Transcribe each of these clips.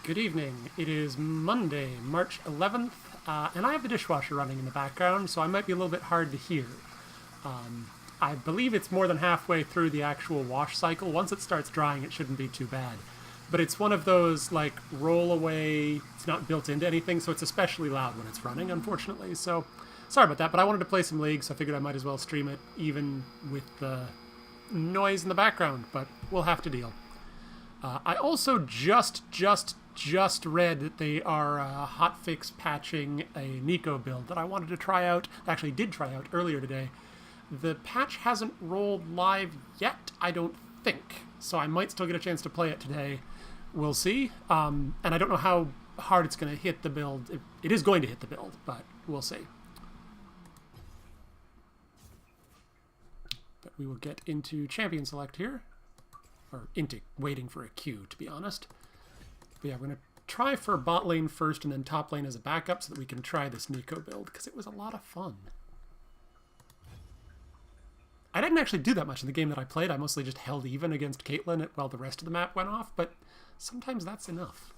Good evening. It is Monday, March 11th, and I have the dishwasher running in the background, so I might be a little bit hard to hear. I believe it's more than halfway through the actual wash cycle. Once it starts drying, it shouldn't be too bad. But it's one of those, like, roll away, it's not built into anything, so it's especially loud when it's running, unfortunately. So, sorry about that, but I wanted to play some League, so I figured I might as well stream it, even with the noise in the background, but we'll have to deal. I also just read that they are hotfix patching a Nico build that I wanted to try out, actually did try out earlier today. The patch hasn't rolled live yet, I don't think, so I might still get a chance to play it today. We'll see. And I don't know how hard it's going to hit the build. It is going to hit the build, but we'll see. But we will get into champion select here. Or into waiting for a queue, to be honest. But yeah, we're going to try for bot lane first and then top lane as a backup so that we can try this Nico build, because it was a lot of fun. I didn't actually do that much in the game that I played. I mostly just held even against Caitlyn while the rest of the map went off, but sometimes that's enough.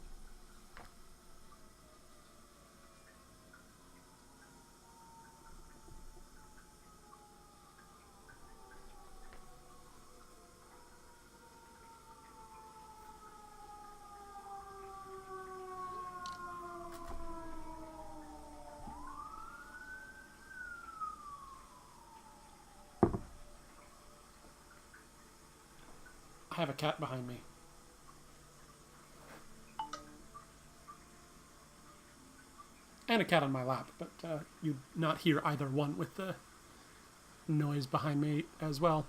I have a cat behind me. And a cat on my lap, but you'd not hear either one with the noise behind me as well.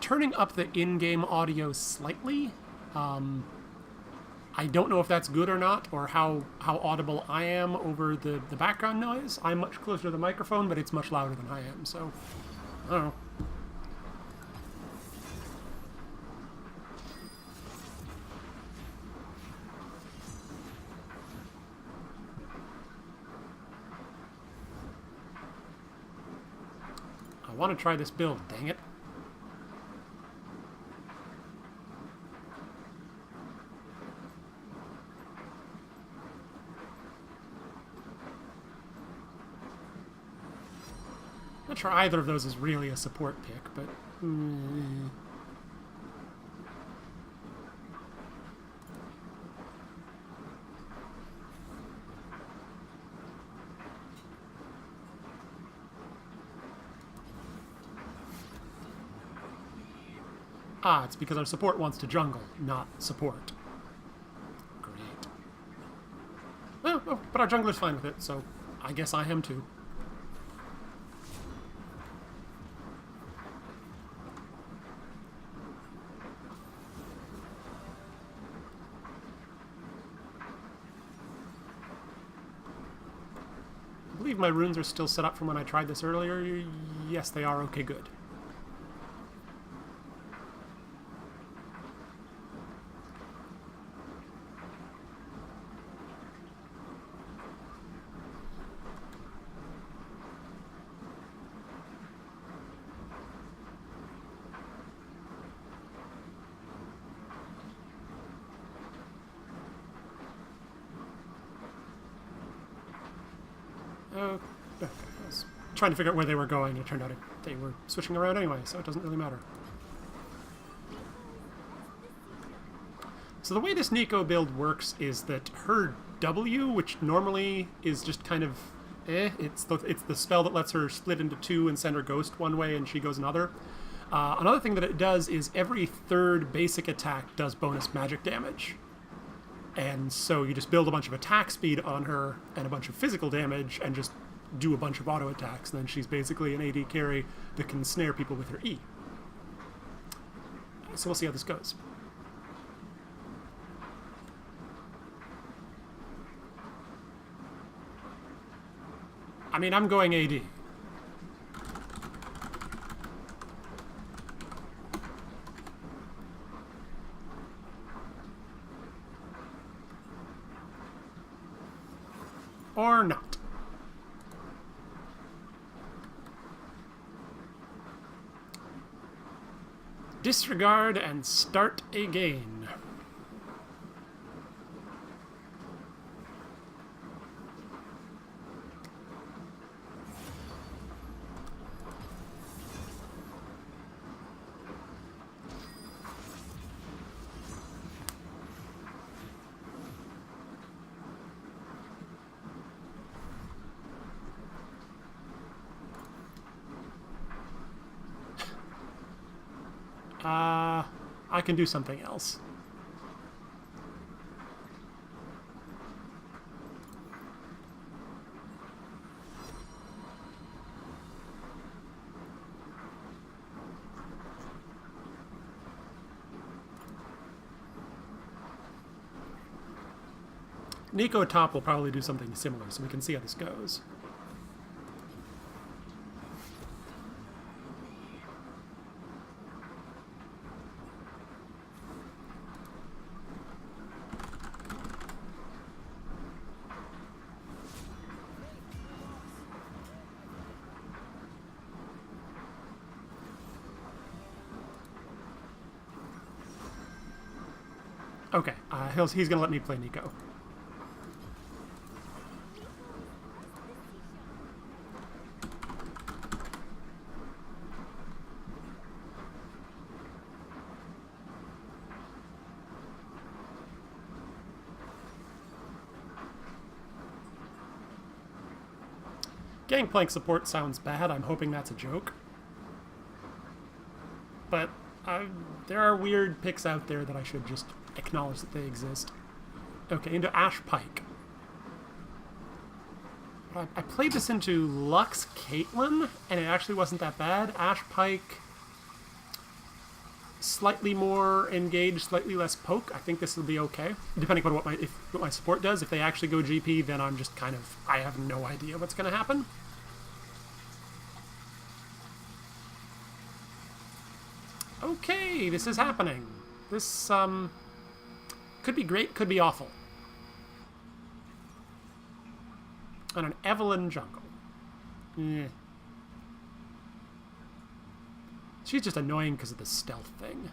Turning up the in-game audio slightly. I don't know if that's good or not, or how audible I am over the background noise. I'm much closer to the microphone, but it's much louder than I am, so I don't know. I want to try this build, dang it. Not sure either of those is really a support pick, but... it's because our support wants to jungle, not support. Great. Well, but our jungler's fine with it, so I guess I am too. I believe my runes are still set up from when I tried this earlier. Yes, they are. Okay, good. I was trying to figure out where they were going. It turned out they were switching around anyway, so it doesn't really matter. So the way this Nico build works is that her W, which normally is just kind of it's the spell that lets her split into two and send her ghost one way and she goes another. Another thing that it does is every third basic attack does bonus magic damage. And so you just build a bunch of attack speed on her and a bunch of physical damage and just do a bunch of auto attacks. And then she's basically an AD carry that can snare people with her E. So we'll see how this goes. I mean, I'm going AD. Or not. Disregard and start again. I can do something else. Nico top will probably do something similar, so we can see how this goes. Okay, he's going to let me play Nico. Gangplank support sounds bad. I'm hoping that's a joke. But there are weird picks out there that I should just acknowledge that they exist. Okay, into Ash Pike. I played this into Lux Caitlyn, and it actually wasn't that bad. Ash Pike, slightly more engaged, slightly less poke. I think this will be okay, depending on what my support does. If they actually go GP, then I'm just kind of, I have no idea what's going to happen. Okay, this is happening. This could be great, could be awful. On an Evelyn jungle. Yeah. She's just annoying because of the stealth thing.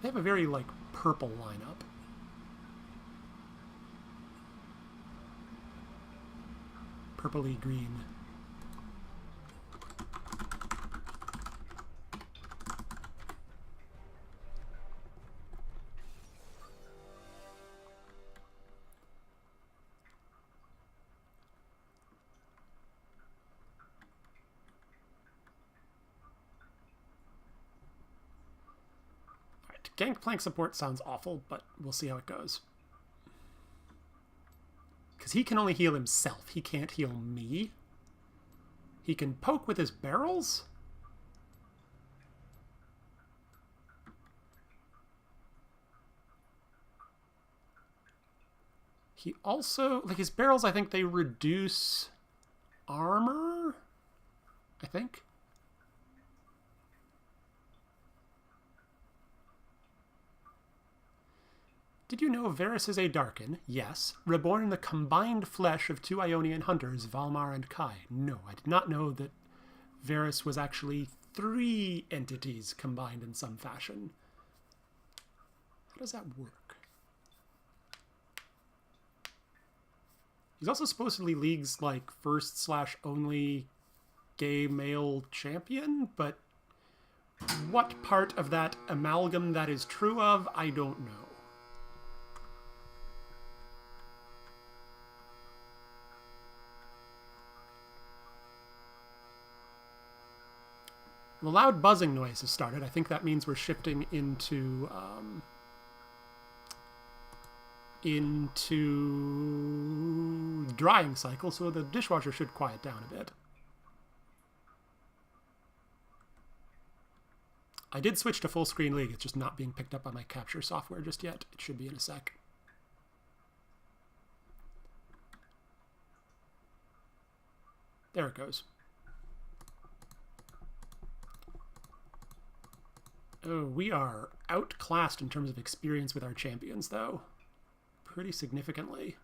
They have a very, like, purple lineup. Purpley green. Gangplank support sounds awful, but we'll see how it goes. Because he can only heal himself. He can't heal me. He can poke with his barrels? He also... Like, his barrels, I think they reduce armor? I think. Did you know Varus is a Darkin? Yes. Reborn in the combined flesh of two Ionian hunters, Valmar and Kai. No, I did not know that Varus was actually 3 entities combined in some fashion. How does that work? He's also supposedly League's, like, first/only gay male champion, but what part of that amalgam that is true of, I don't know. The loud buzzing noise has started. I think that means we're shifting into drying cycle, so the dishwasher should quiet down a bit. I did switch to full screen League. It's just not being picked up by my capture software just yet. It should be in a sec. There it goes. Oh, we are outclassed in terms of experience with our champions, though. Pretty significantly.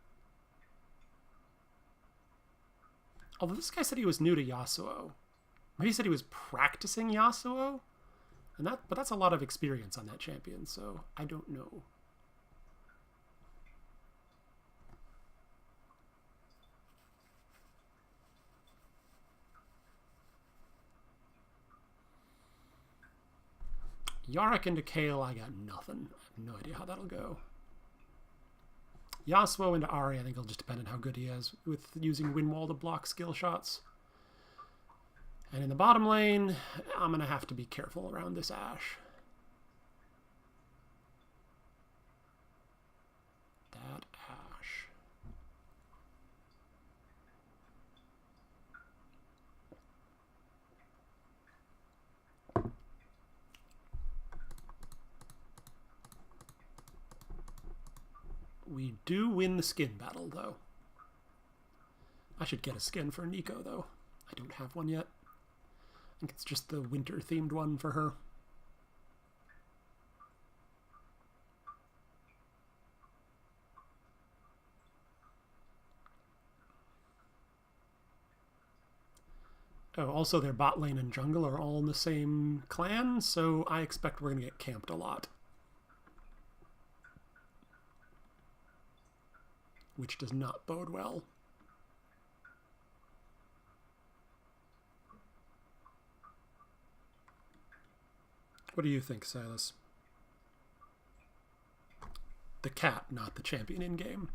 Although this guy said he was new to Yasuo. He said he was practicing Yasuo, but that's a lot of experience on that champion, so I don't know. Yarick into Kayle, I got nothing. I have no idea how that'll go. Yasuo into Ahri, I think it'll just depend on how good he is with using Windwall to block skill shots. And in the bottom lane, I'm going to have to be careful around this Ashe. That Ashe. We do win the skin battle, though. I should get a skin for Nico, though. I don't have one yet. I think it's just the winter-themed one for her. Oh, also their bot lane and jungle are all in the same clan, so I expect we're going to get camped a lot. Which does not bode well. What do you think, Silas? The cat, not the champion in-game.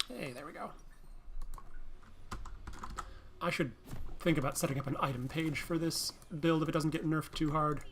Hey, there we go. I should think about setting up an item page for this build if it doesn't get nerfed too hard.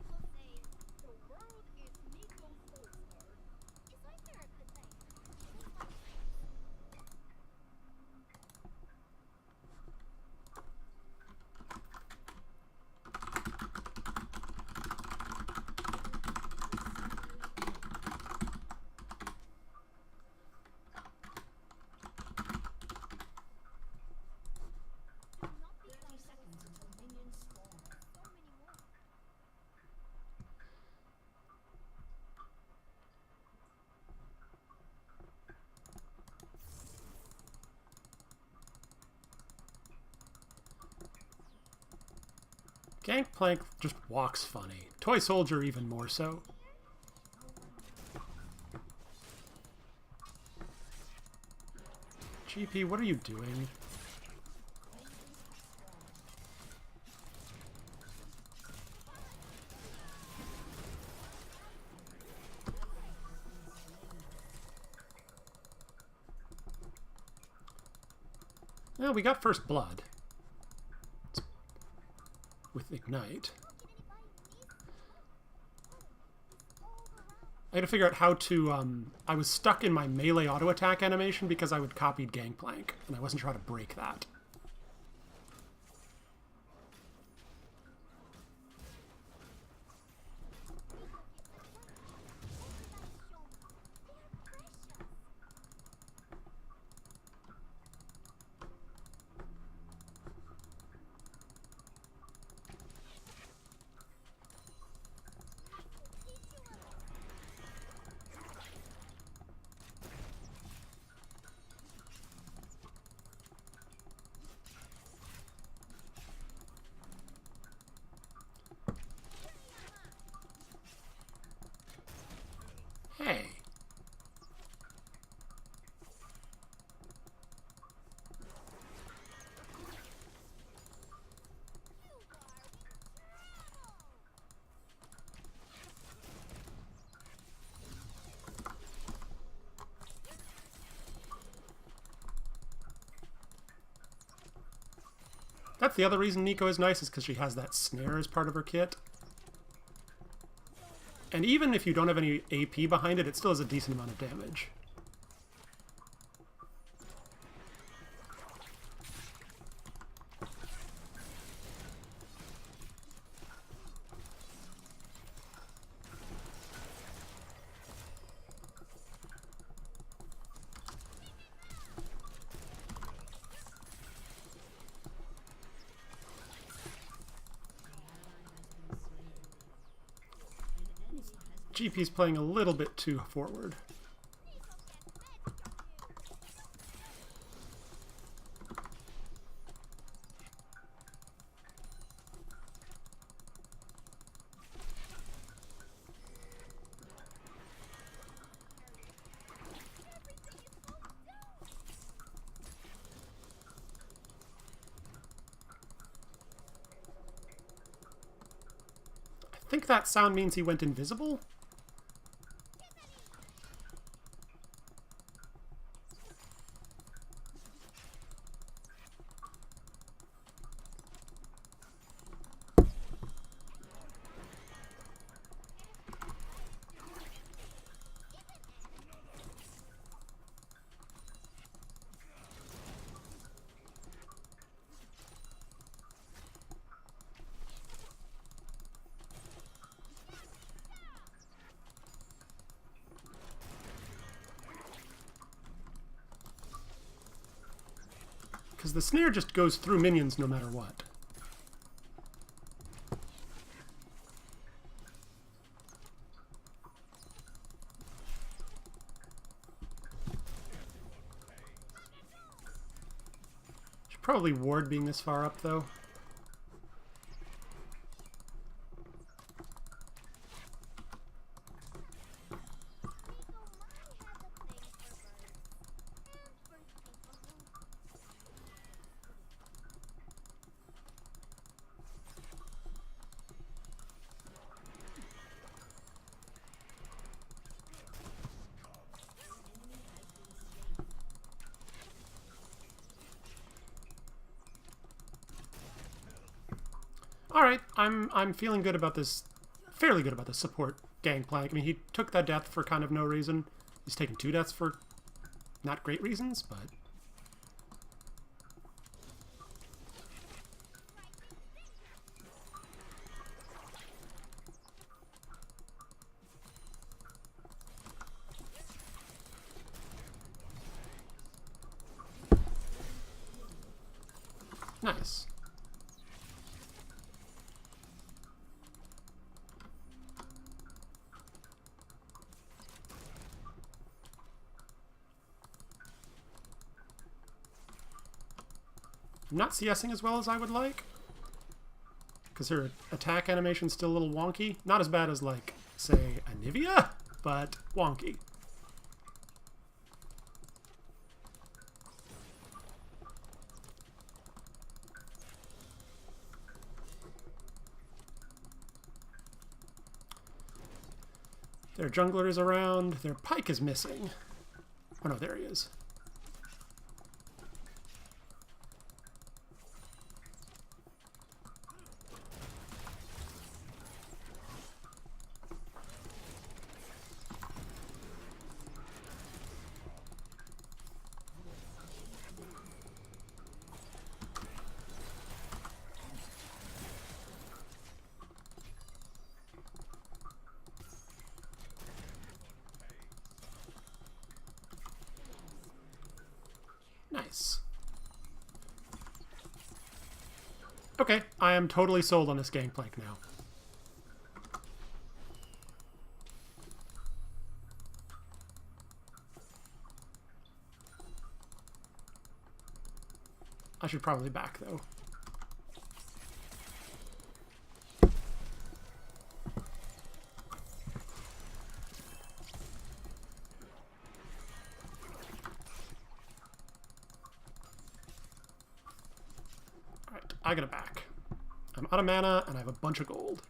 Gangplank just walks funny. Toy Soldier even more so. GP, what are you doing? Well, we got first blood. With Ignite. I had to figure out how to, I was stuck in my melee auto attack animation because I would copied Gangplank, and I wasn't sure how to break that. Hey. That's the other reason Nico is nice, is because she has that snare as part of her kit. And even if you don't have any AP behind it, it still has a decent amount of damage. GP's playing a little bit too forward. I think that sound means he went invisible. Because the snare just goes through minions no matter what. Should probably ward being this far up, though. Alright, I'm feeling good about this, fairly good about this support gangplank. I mean, he took that death for kind of no reason. He's taken 2 deaths for not great reasons, but... Nice. I'm not CSing as well as I would like, because her attack animation's still a little wonky. Not as bad as, like, say, Anivia, but wonky. Their jungler is around. Their Pyke is missing. Oh no, there he is. Nice. Okay, I am totally sold on this gangplank now. I should probably back, though. Alright, I gotta back. I'm out of mana, and I have a bunch of gold.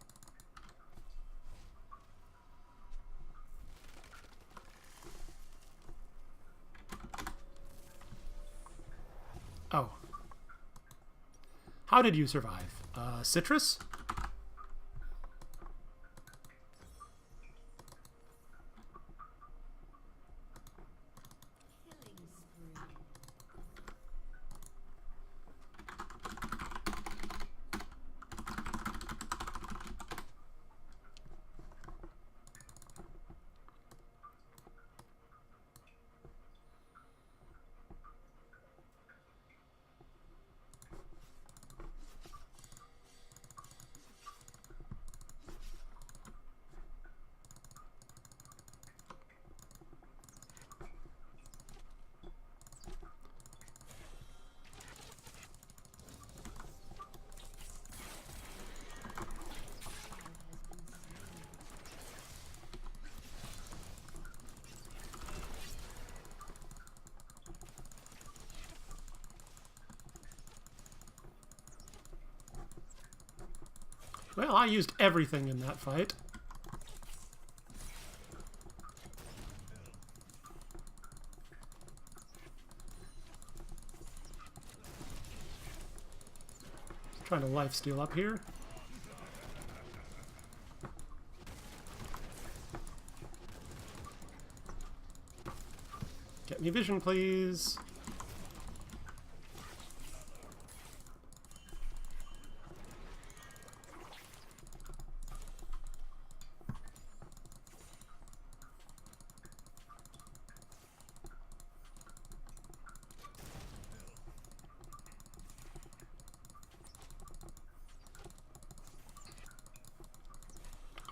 Oh. How did you survive? Citrus? Well, I used everything in that fight. Trying to lifesteal up here. Get me vision, please.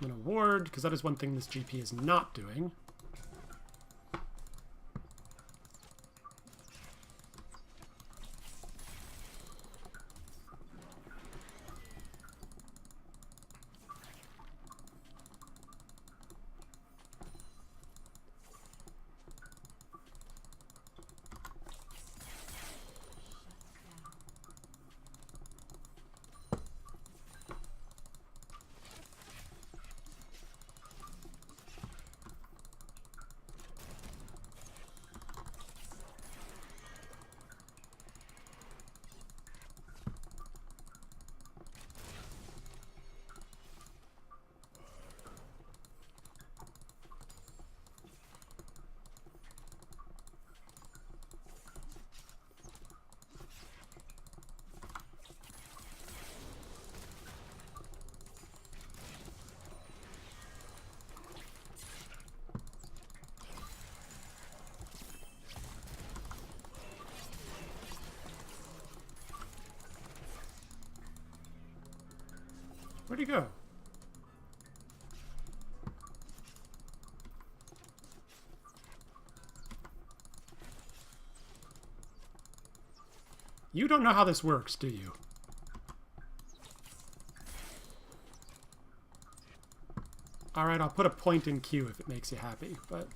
I'm going to ward, because that is one thing this GP is not doing. Where'd he go? You don't know how this works, do you? Alright, I'll put a point in Q if it makes you happy, but...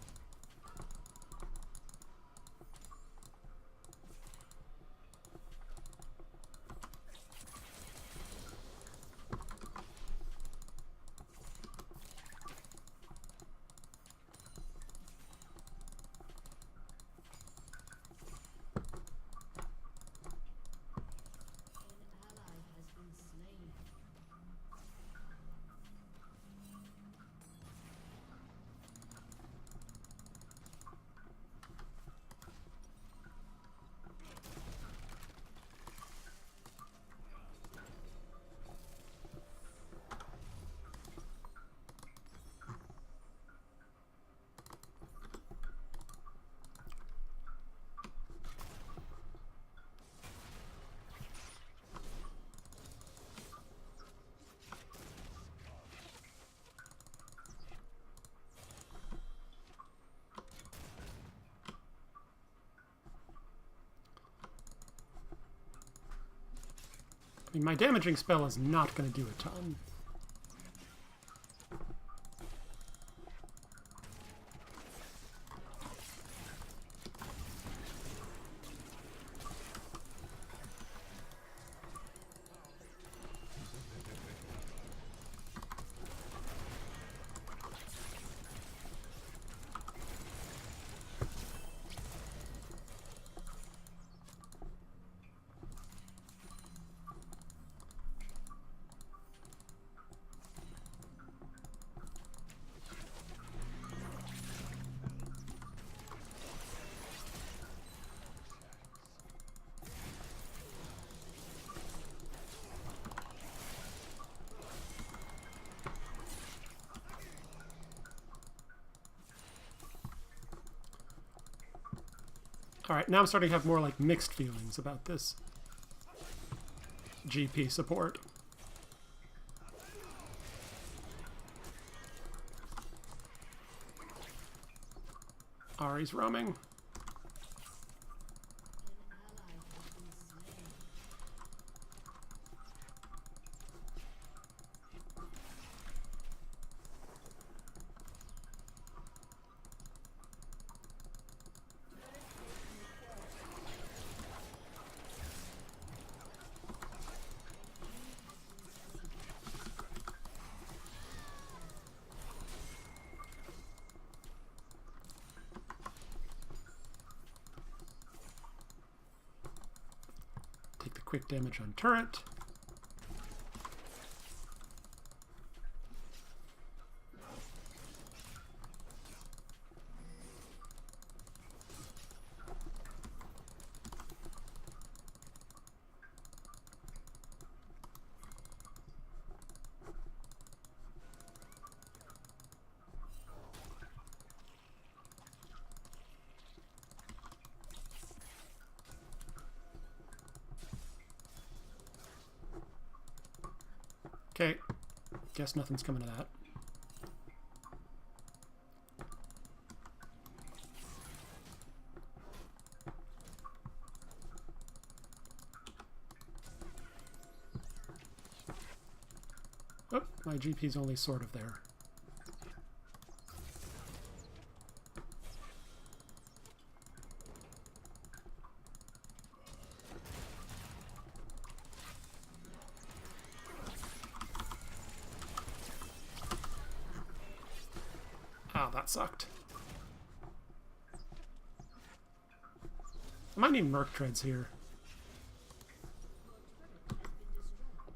I mean, my damaging spell is not going to do a ton. Alright, now I'm starting to have more like mixed feelings about this GP support. Ahri's roaming. quick damage on turret. Okay, guess nothing's coming to that. Oh, my GP's only sort of there. Oh, that sucked. I might need Merc Treads here.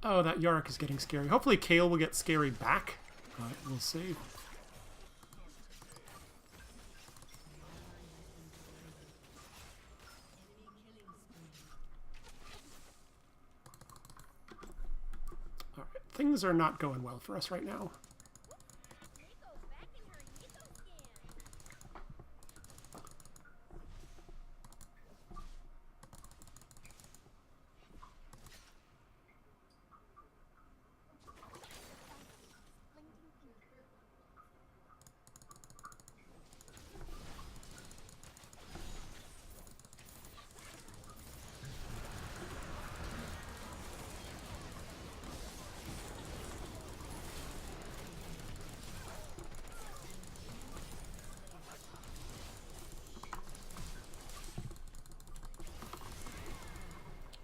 Oh, that Yorick is getting scary. Hopefully Kayle will get scary back, but we'll see. Alright, things are not going well for us right now.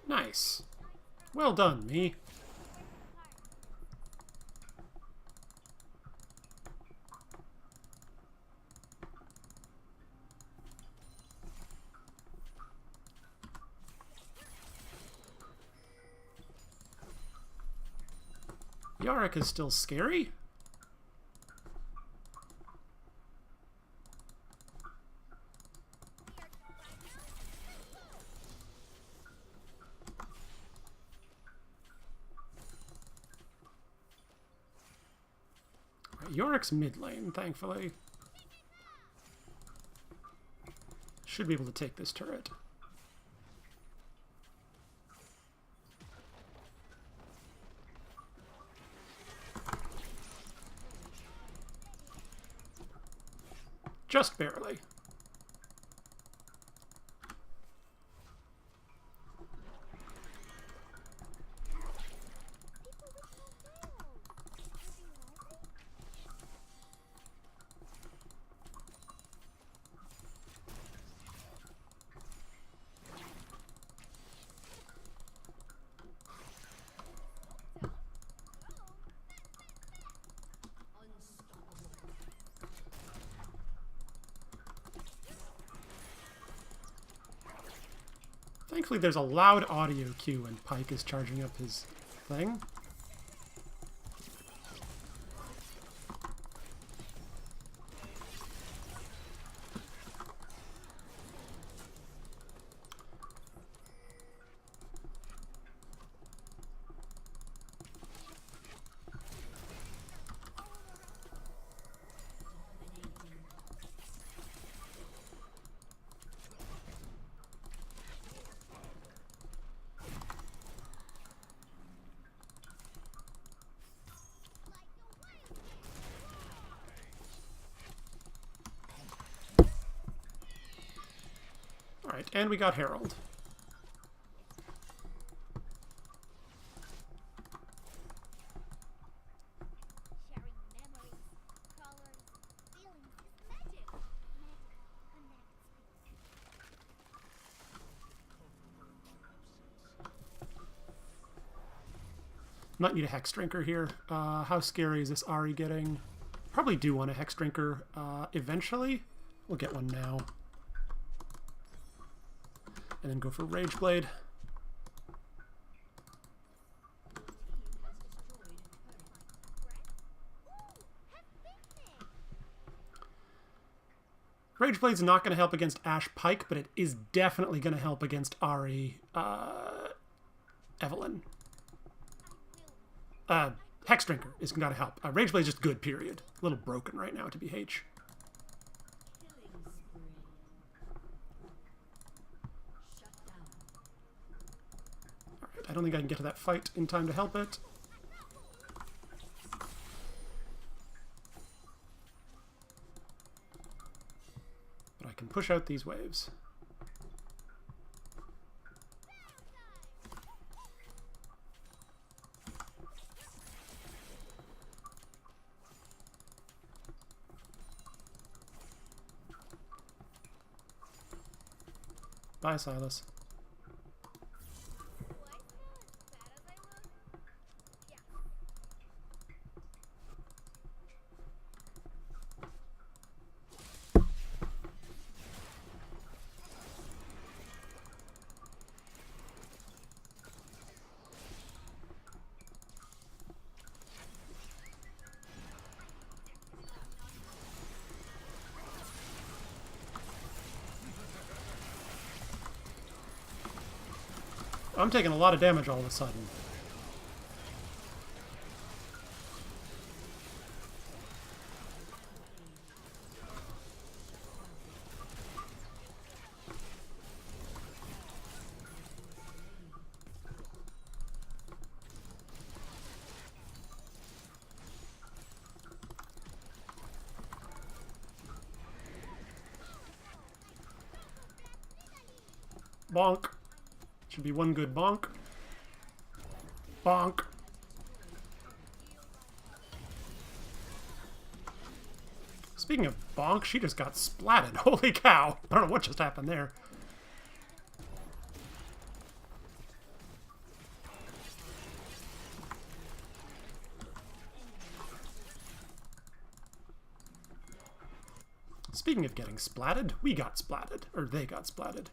Nice. Well done, me. Yorick is still scary. Yorick's mid lane, thankfully. Should be able to take this turret. Just barely. Thankfully, there's a loud audio cue when Pyke is charging up his thing. Alright, and we got Herald. Might need a Hex Drinker here. How scary is this Ahri getting? Probably do want a Hex Drinker eventually. We'll get one now. And then go for Rage Blade. Rageblade's not going to help against Ash Pike, but it is definitely going to help against Ari Evelyn. Hex Drinker is going to help. Rageblade's just good, period. A little broken right now to be H. Alright, I don't think I can get to that fight in time to help it. But I can push out these waves. Bye, Silas. I'm taking a lot of damage all of a sudden. Bonk. Should be one good bonk. Bonk. Speaking of bonk, she just got splatted. Holy cow. I don't know what just happened there. Speaking of getting splatted, we got splatted. Or they got splatted.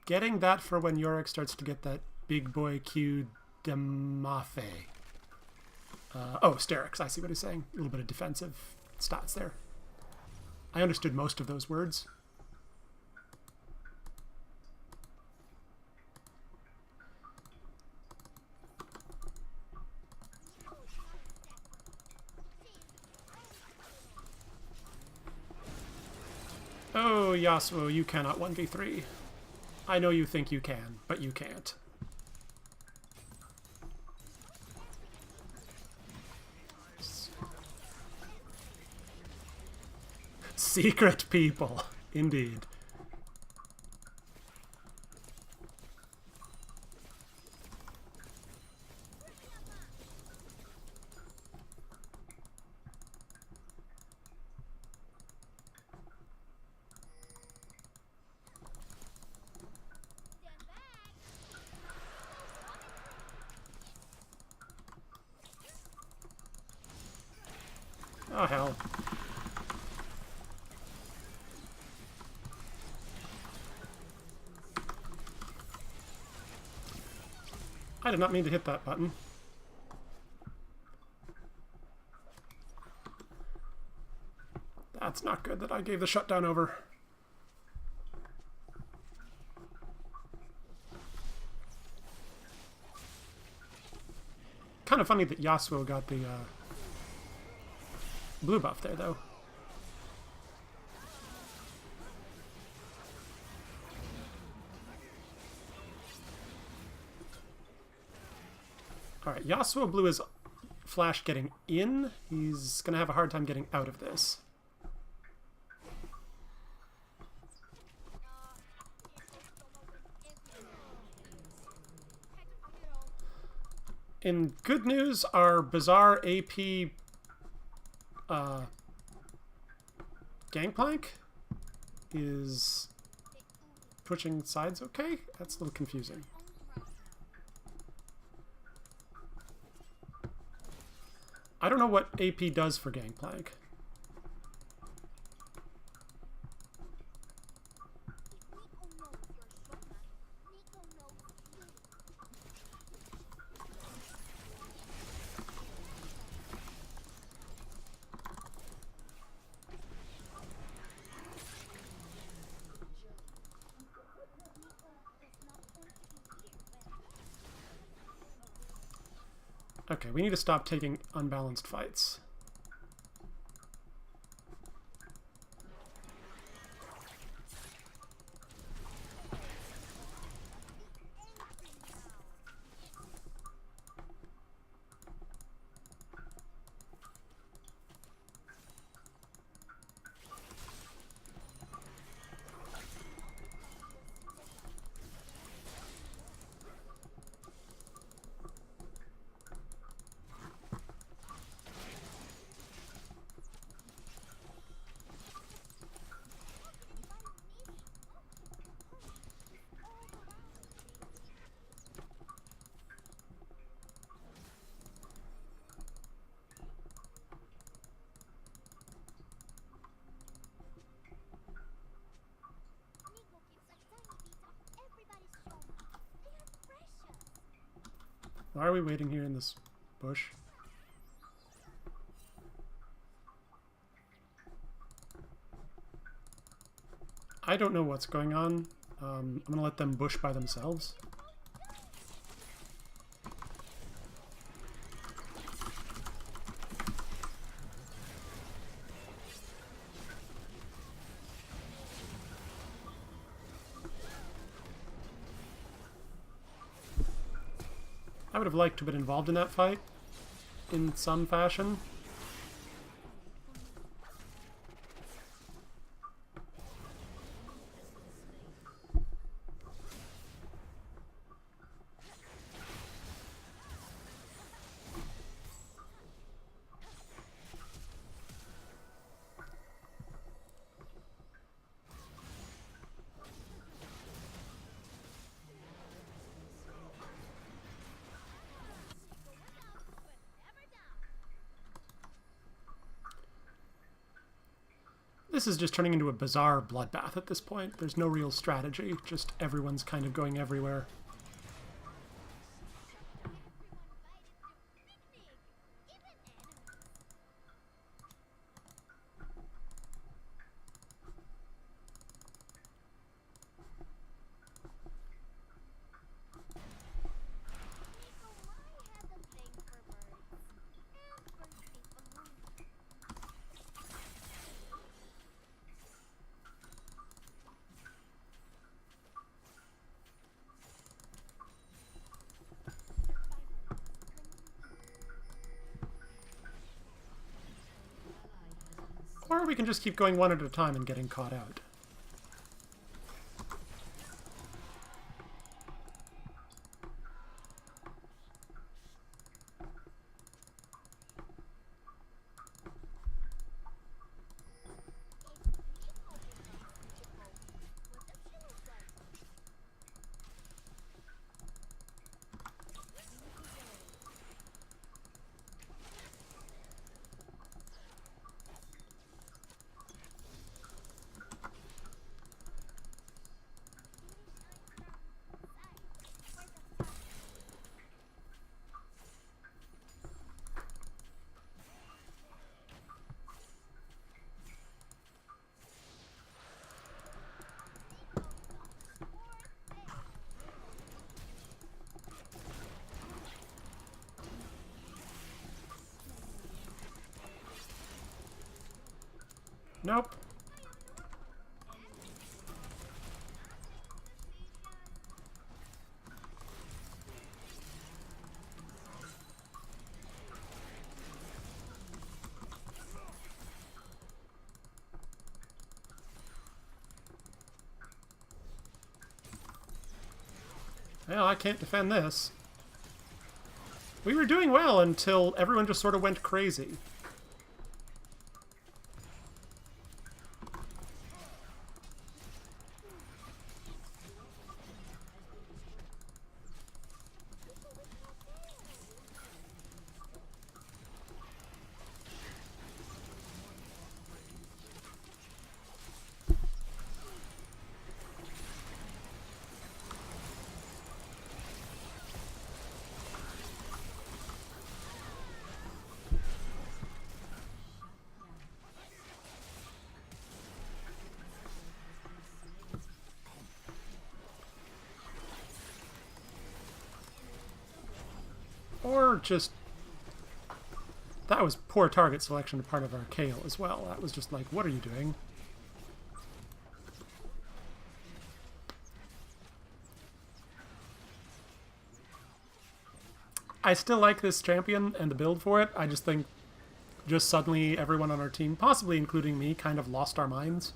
Getting that for when Yorick starts to get that big boy Q Demafe. Oh, Sterix. I see what he's saying. A little bit of defensive stats there. I understood most of those words. Oh, Yasuo, you cannot 1v3. I know you think you can, but you can't. Secret people, indeed. Oh, hell. I did not mean to hit that button. That's not good that I gave the shutdown over. Kind of funny that Yasuo got the blue buff there, though. Alright, Yasuo blue is flash getting in. He's going to have a hard time getting out of this. In good news, our bizarre AP Gangplank is pushing sides okay? That's a little confusing. I don't know what AP does for Gangplank. Okay, we need to stop taking unbalanced fights. Why are we waiting here in this bush? I don't know what's going on. I'm gonna let them bush by themselves. I would have liked to have been involved in that fight in some fashion. This is just turning into a bizarre bloodbath at this point. There's no real strategy, just everyone's kind of going everywhere. Or we can just keep going one at a time and getting caught out. Nope. Well, I can't defend this. We were doing well until everyone just sort of went crazy. Or just that was poor target selection part of our Kale as well. That was just like, what are you doing? I still like this champion and the build for it. I just think just suddenly everyone on our team, possibly including me, kind of lost our minds.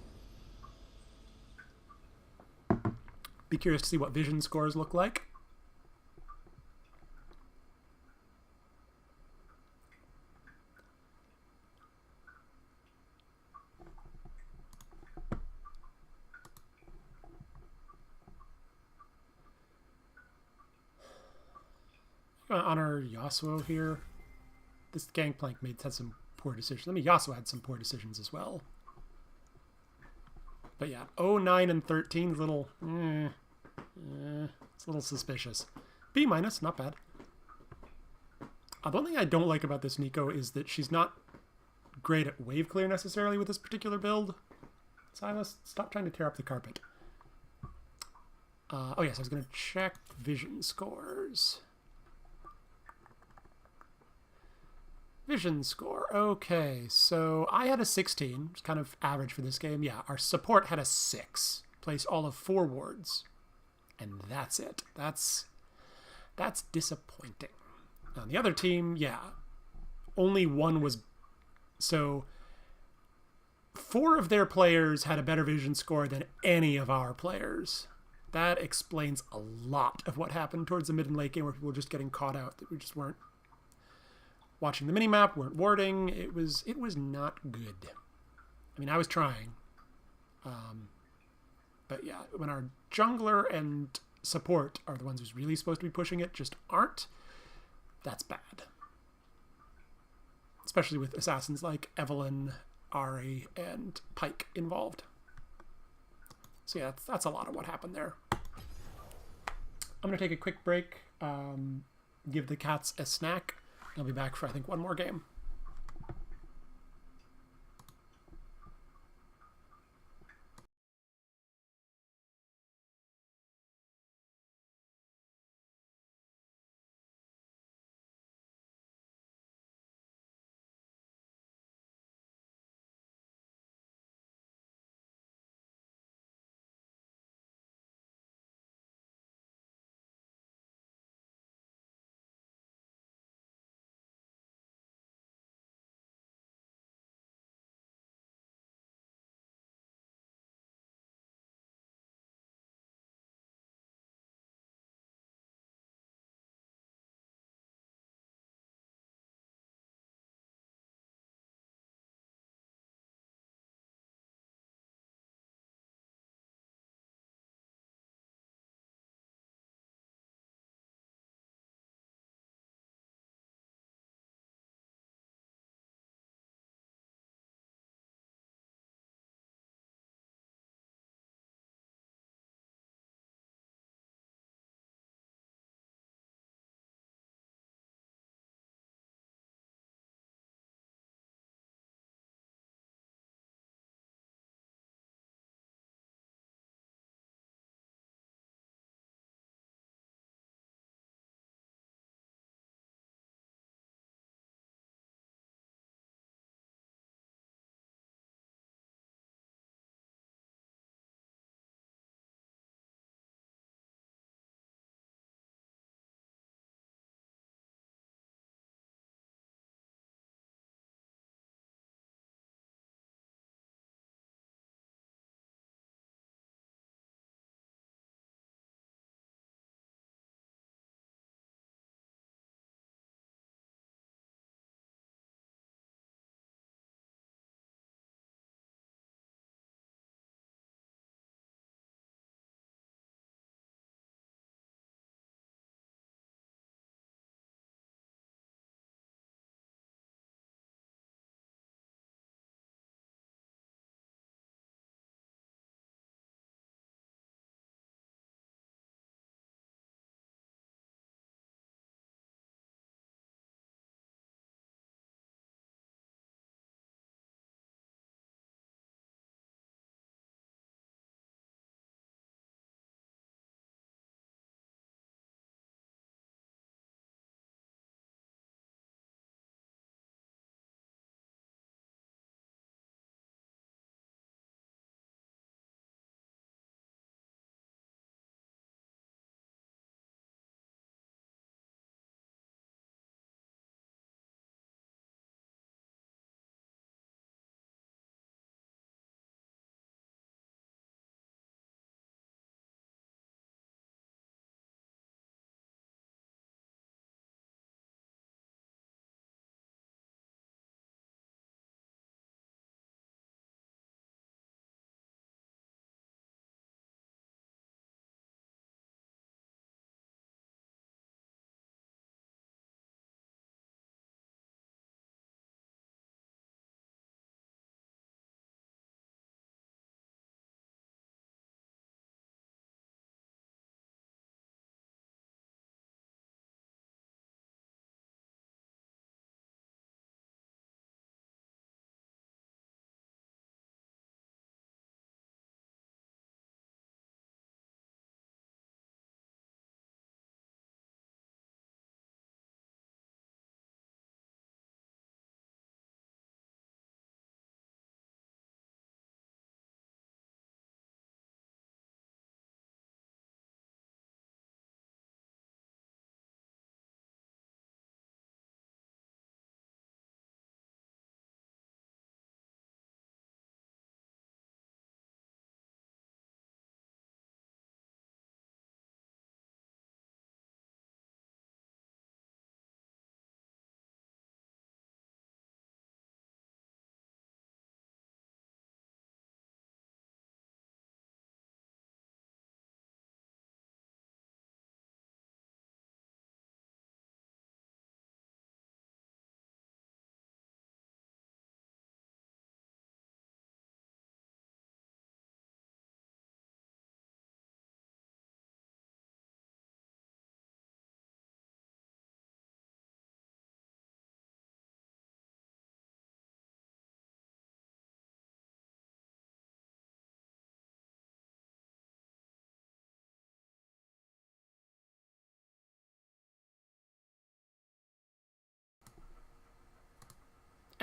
Be curious to see what vision scores look like. I'm gonna honor Yasuo here. This Gangplank mate had some poor decisions. I mean, Yasuo had some poor decisions as well. But yeah, 09 and 13 is a little... it's a little suspicious. B minus, not bad. The one thing I don't like about this Nico is that she's not great at wave clear necessarily with this particular build. Silas, stop trying to tear up the carpet. Oh yes, I was going to check vision scores. Vision score. Okay, so I had a 16, which is kind of average for this game. Yeah, our support had a 6. Placed all of 4 wards. And that's it. That's disappointing. On the other team, yeah, only 1 was... So 4 of their players had a better vision score than any of our players. That explains a lot of what happened towards the mid and late game where people were just getting caught out, that we just weren't watching the minimap, weren't warding. It was not good. I mean, I was trying. But yeah, when our jungler and support are the ones who's really supposed to be pushing it, just aren't, that's bad. Especially with assassins like Evelyn, Ari, and Pike involved. So yeah, that's a lot of what happened there. I'm going to take a quick break, give the cats a snack. I'll be back for, I think, one more game.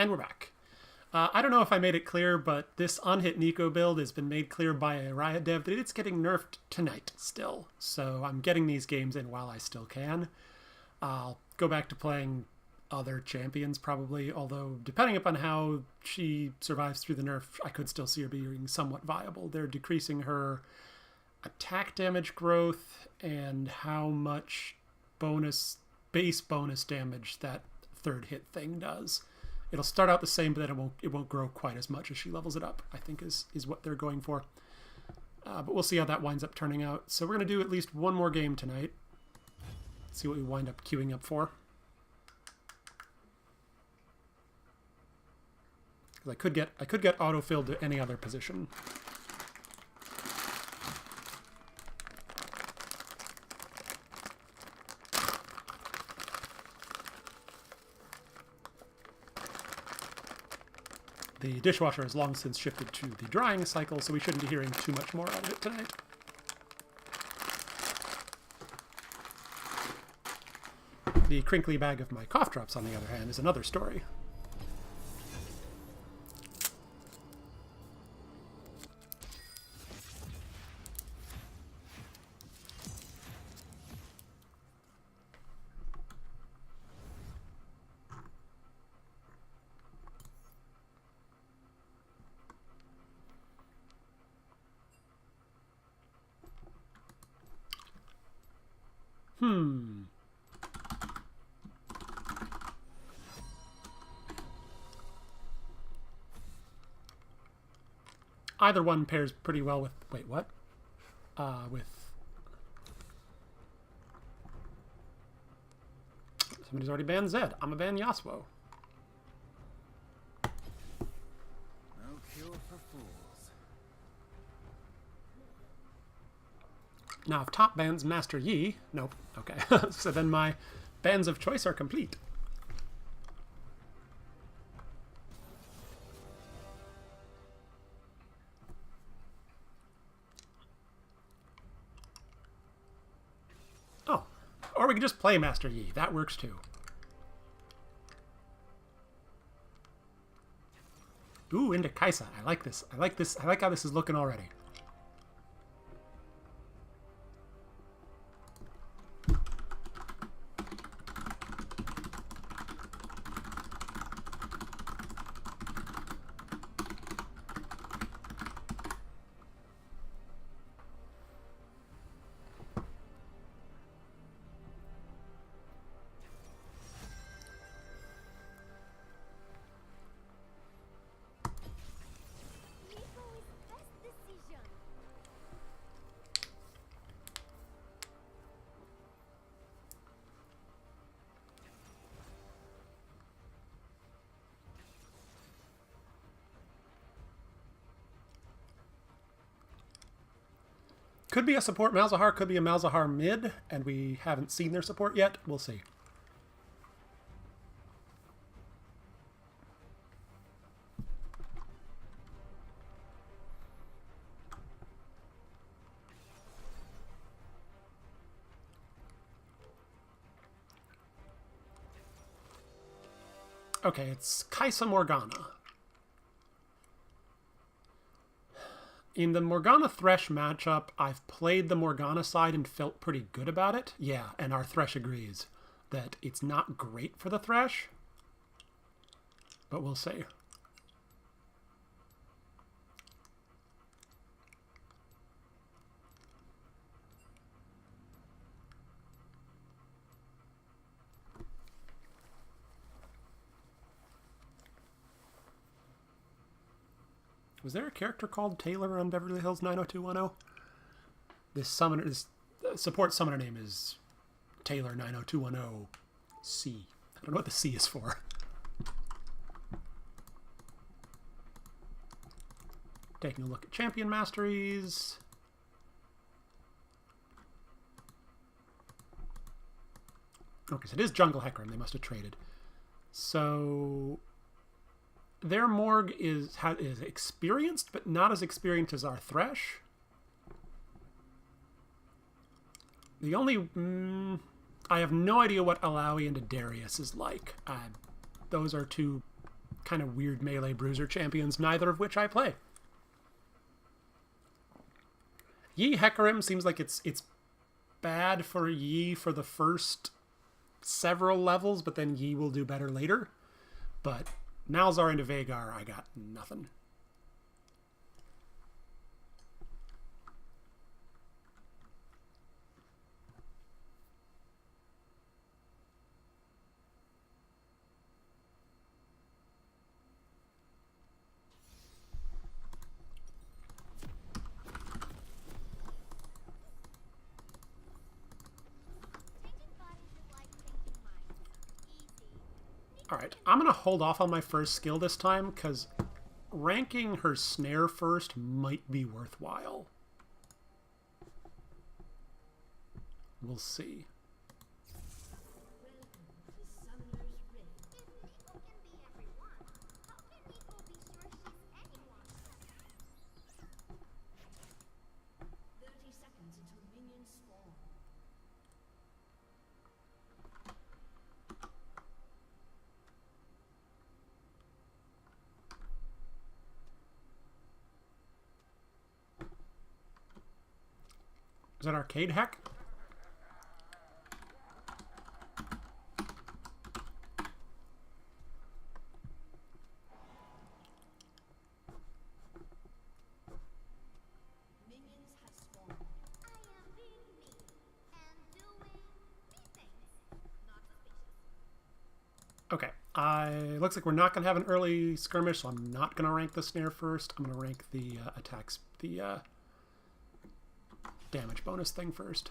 And we're back. I don't know if I made it clear, but this on-hit Nico build has been made clear by a Riot dev that it's getting nerfed tonight still. So I'm getting these games in while I still can. I'll go back to playing other champions probably, although depending upon how she survives through the nerf, I could still see her being somewhat viable. They're decreasing her attack damage growth and how much base bonus damage that third hit thing does. It'll start out the same, but then it won't grow quite as much as she levels it up, I think is what they're going for. But we'll see how that winds up turning out. So we're going to do at least one more game tonight. See what we wind up queuing up for. Because I could get autofilled to any other position. The dishwasher has long since shifted to the drying cycle, so we shouldn't be hearing too much more out of it tonight. The crinkly bag of my cough drops, on the other hand, is another story. Either one pairs pretty well with... Wait, what? With... Somebody's already banned Zed. I'm a ban Yasuo. No cure for fools. Now, if top bans Master Yi... Nope. Okay. So then my bans of choice are complete. Oh. Or we can just play Master Yi. That works too. Ooh, into Kaisa. I like this. I like this. I like how this is looking already. Could be a support Malzahar, could be a Malzahar mid, and we haven't seen their support yet. We'll see. Okay, it's Kaisa Morgana. In the Morgana Thresh matchup, I've played the Morgana side and felt pretty good about it. Yeah, and our Thresh agrees that it's not great for the Thresh, but we'll see. Was there a character called Taylor on Beverly Hills 90210? This summoner, this support summoner name is Taylor 90210C. I don't know what the C is for. Taking a look at champion masteries. Okay, so it is Jungle Hecarim. They must have traded. So their Morg is experienced, but not as experienced as our Thresh. The only... I have no idea what Alawi and Darius is like. Those are two kind of weird melee bruiser champions, neither of which I play. Yi Hecarim seems like it's bad for Yi for the first several levels, but then Yi will do better later. But Nalzar into Vhagar, I got nothing. Alright, I'm going to hold off on my first skill this time, because ranking her snare first might be worthwhile. We'll see. Is that arcade hack? Okay, looks like we're not going to have an early skirmish, so I'm not going to rank the snare first. I'm going to rank the attacks, the damage bonus thing first.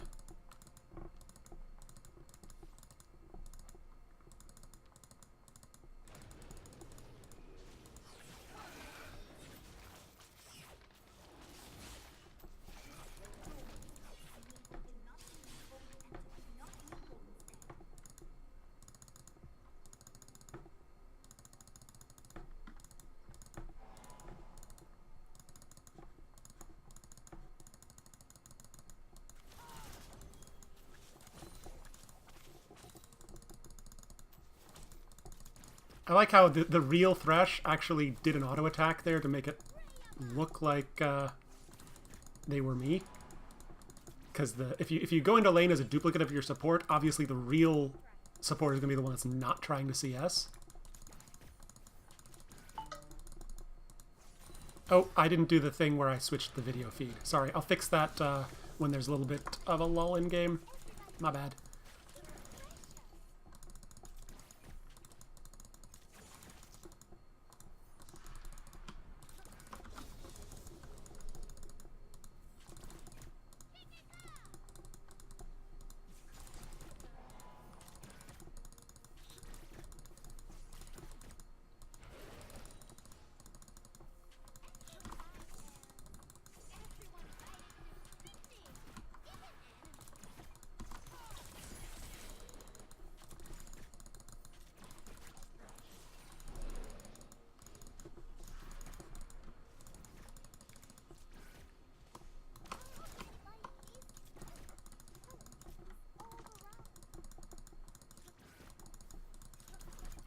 I like how the real Thresh actually did an auto attack there to make it look like they were me. Because if you go into lane as a duplicate of your support, obviously the real support is going to be the one that's not trying to CS. Oh, I didn't do the thing where I switched the video feed. Sorry, I'll fix that when there's a little bit of a lull in game. My bad.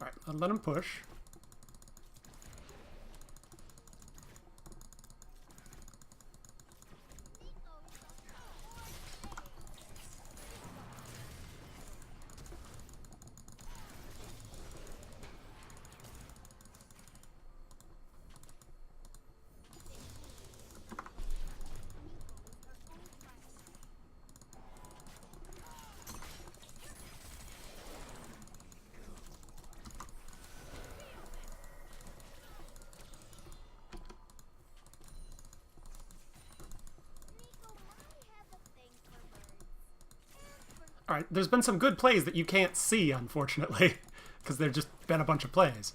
Alright, I'll let him push. Alright, there's been some good plays that you can't see, unfortunately, because there've just been a bunch of plays.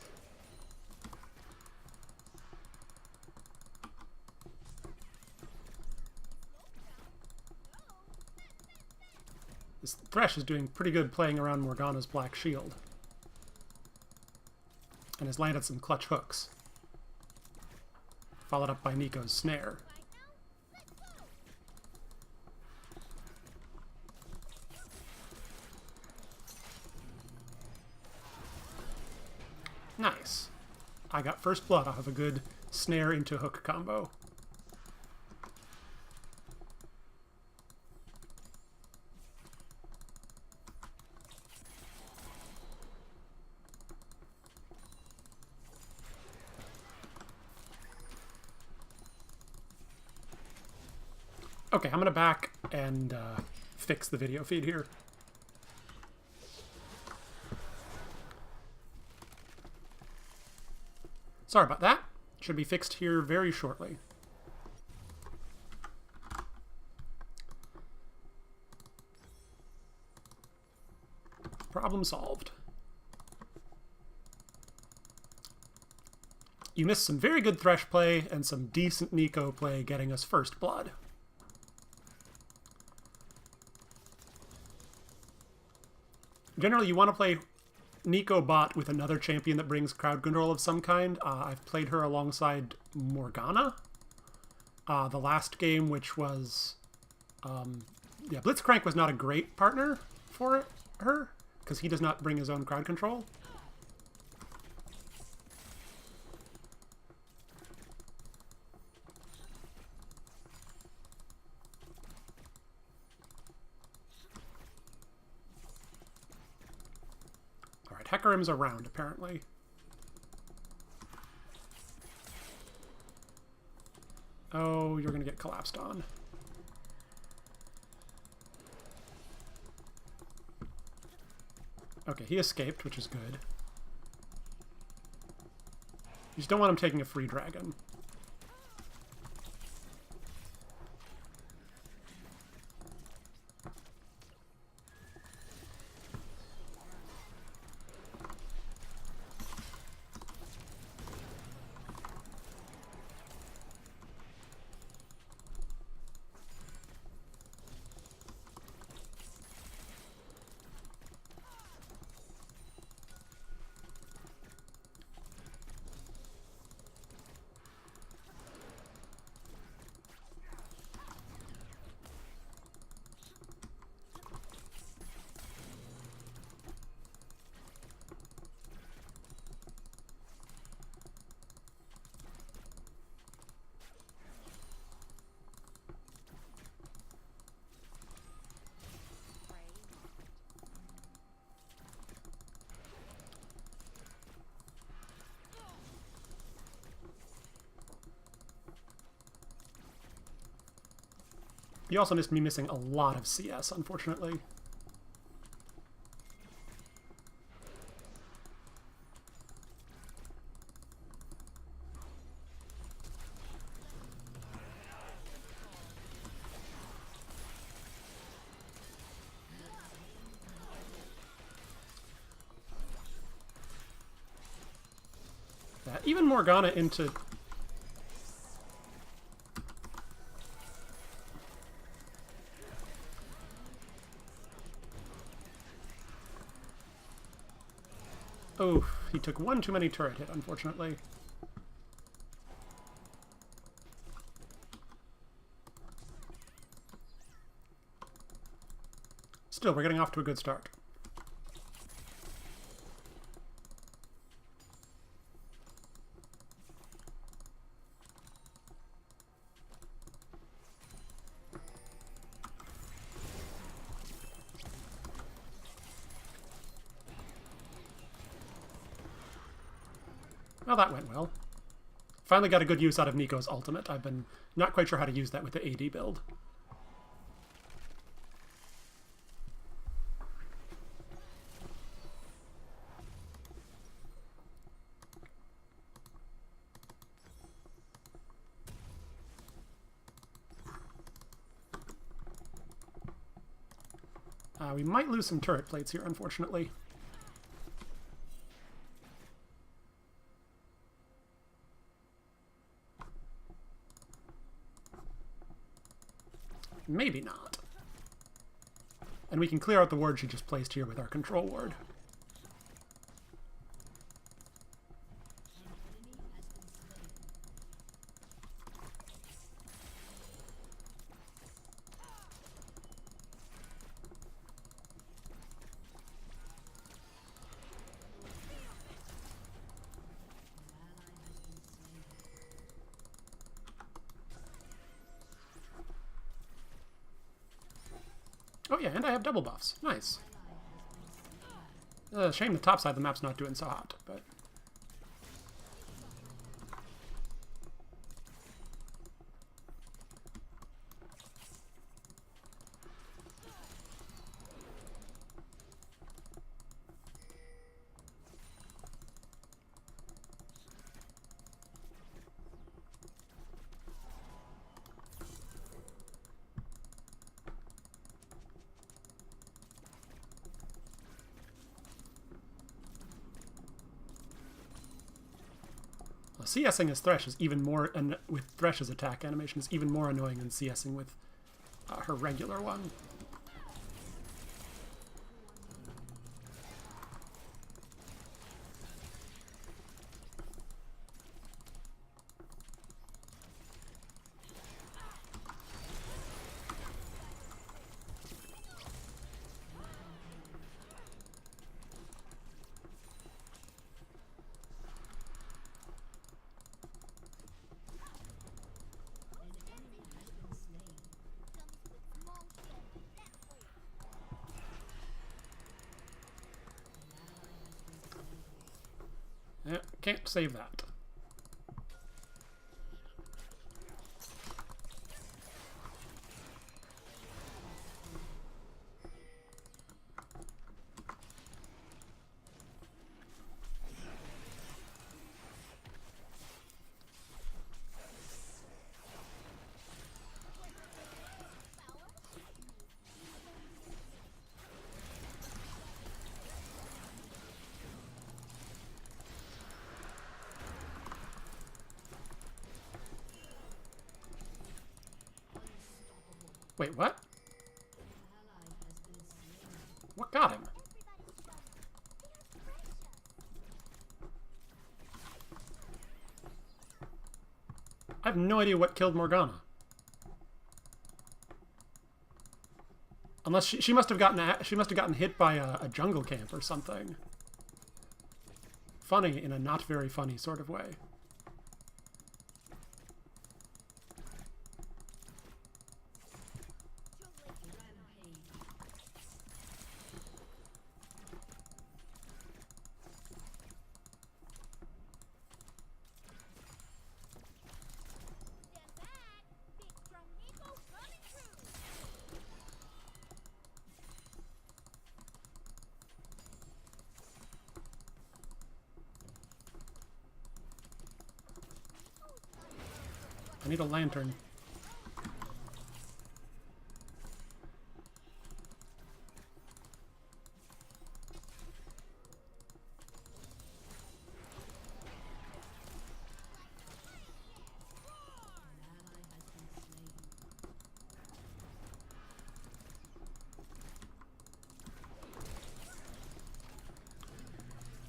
This Thresh is doing pretty good playing around Morgana's Black Shield. And has landed some clutch hooks. Followed up by Nico's snare. Nice. got first blood off of a good snare into hook combo. Okay, I'm going to back and fix the video feed here. Sorry about that. Should be fixed here very shortly. Problem solved. You missed some very good Thresh play and some decent Nico play getting us first blood. Generally, you want to play Nico bot with another champion that brings crowd control of some kind. I've played her alongside Morgana. The last game, which was... yeah, Blitzcrank was not a great partner for her, because he does not bring his own crowd control. Hecarim's around, apparently. Oh, you're going to get collapsed on. Okay, he escaped, which is good. You just don't want him taking a free dragon. You also missed me missing a lot of CS, unfortunately. That even Morgana into... Oh, he took one too many turret hit, unfortunately. Still, we're getting off to a good start. Well, that went well. Finally got a good use out of Nico's ultimate. I've been not quite sure how to use that with the AD build. We might lose some turret plates here, unfortunately. Maybe not. And we can clear out the ward she just placed here with our control ward. Oh yeah, and I have double buffs. Nice. Shame the top side of the map's not doing so hot, but... CSing as Thresh is even more, and with Thresh's attack animation, is even more annoying than CSing with her regular one. Yeah, can't save that. Wait, what? What got him? I have no idea what killed Morgana. Unless she must have gotten hit by a jungle camp or something. Funny in a not very funny sort of way. I need a lantern.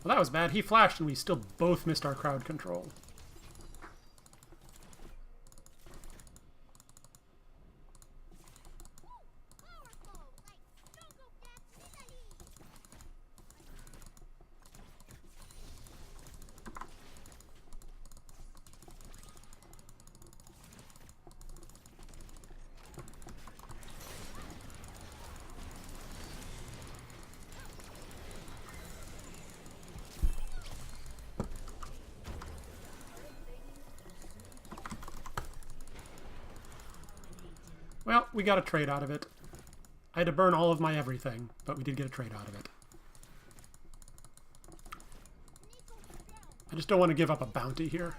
Well, that was bad. He flashed and we still both missed our crowd control. Well, we got a trade out of it. I had to burn all of my everything, but we did get a trade out of it. I just don't want to give up a bounty here.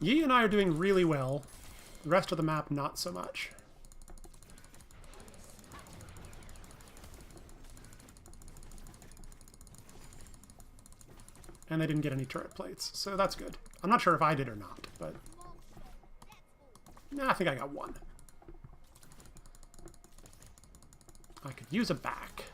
Yi and I are doing really well. The rest of the map, not so much. And they didn't get any turret plates, so that's good. I'm not sure if I did or not, but... Nah, I think I got one. I could use a back.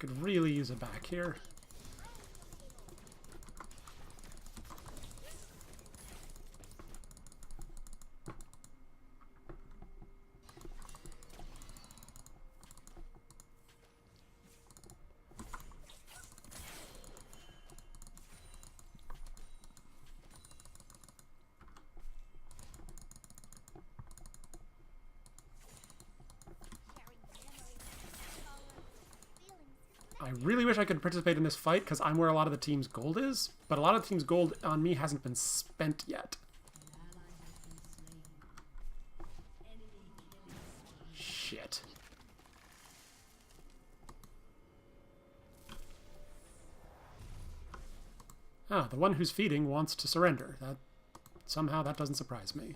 could really use a back here. I really wish I could participate in this fight because I'm where a lot of the team's gold is, but a lot of the team's gold on me hasn't been spent yet. Shit. Ah, the one who's feeding wants to surrender. Somehow that doesn't surprise me.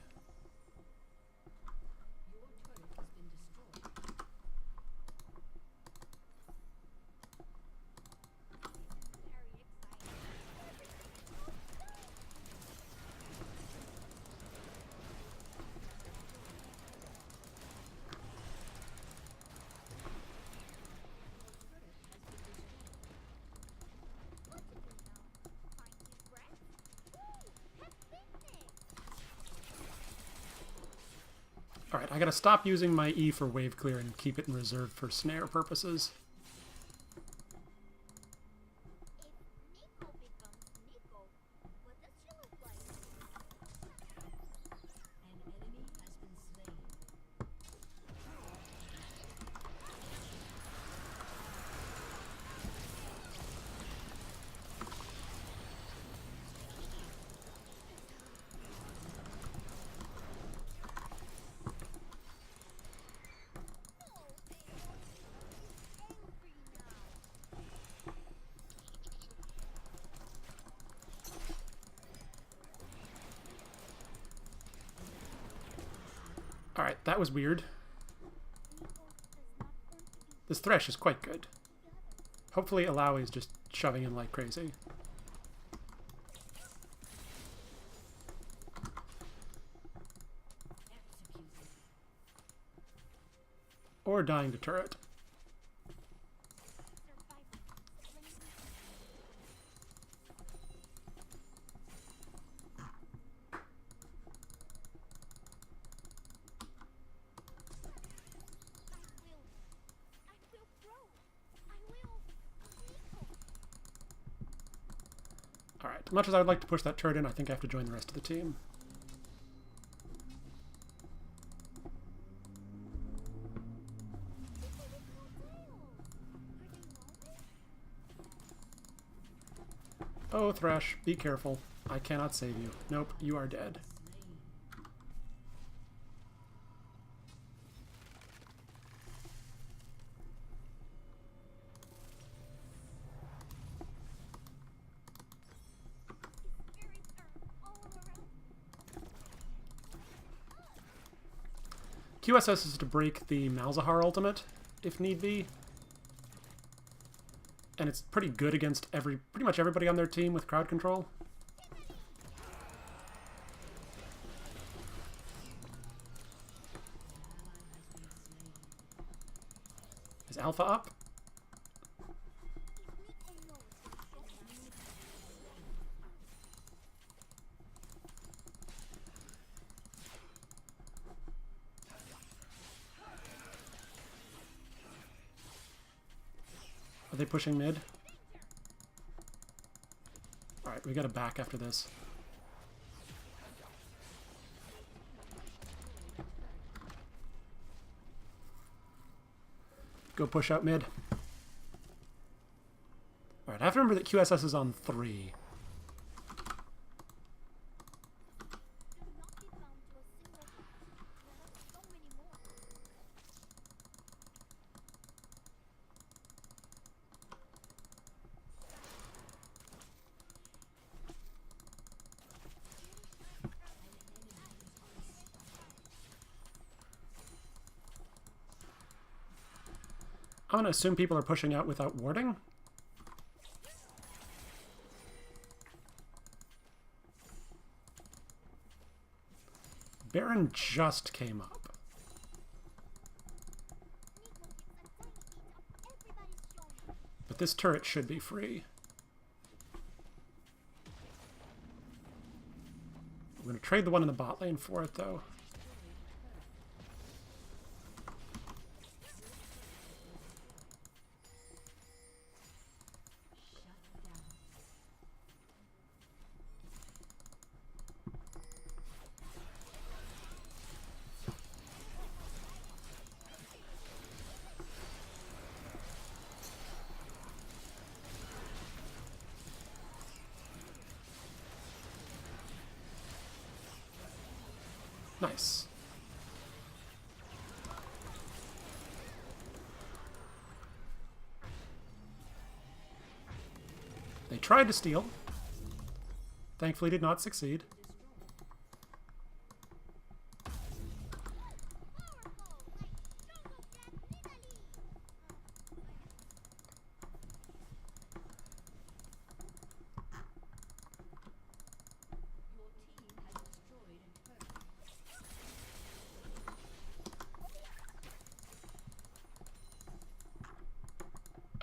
Alright, I gotta stop using my E for wave clear and keep it in reserve for snare purposes. Alright, that was weird. This Thresh is quite good. Hopefully Alawi is just shoving in like crazy. Or dying to turret. Alright, as much as I would like to push that turret in, I think I have to join the rest of the team. Oh, Thresh, be careful. I cannot save you. Nope, you are dead. QSS is to break the Malzahar ultimate, if need be. And it's pretty good against pretty much everybody on their team with crowd control. Is Alpha up? Are they pushing mid? Alright, we gotta back after this. Go push out mid. Alright, I have to remember that QSS is on 3. I'm gonna assume people are pushing out without warding. Baron just came up. But this turret should be free. I'm going to trade the one in the bot lane for it, though. Nice. They tried to steal. Thankfully did not succeed.